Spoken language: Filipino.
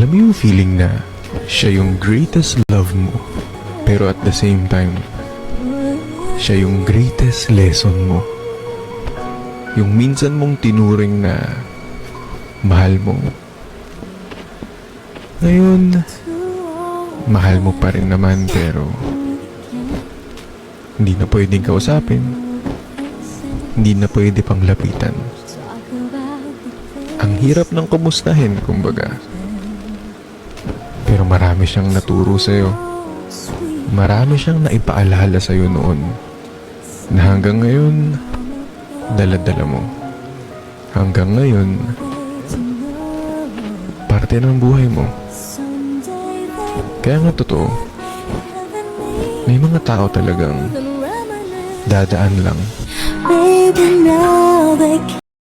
Alam mo yung feeling na siya yung greatest love mo, pero at the same time, siya yung greatest lesson mo. Yung minsan mong tinuring na mahal mo, ngayon, mahal mo pa rin naman pero hindi na pwedeng kausapin, hindi na pwede pang lapitan. Ang hirap ng kumustahin, kumbaga. Pero marami siyang naturo sa'yo. Marami siyang naipaalala sa'yo noon na hanggang ngayon, dala-dala mo. Hanggang ngayon, parte ng buhay mo. Kaya nga totoo, may mga tao talagang dadaan lang. Baby, now they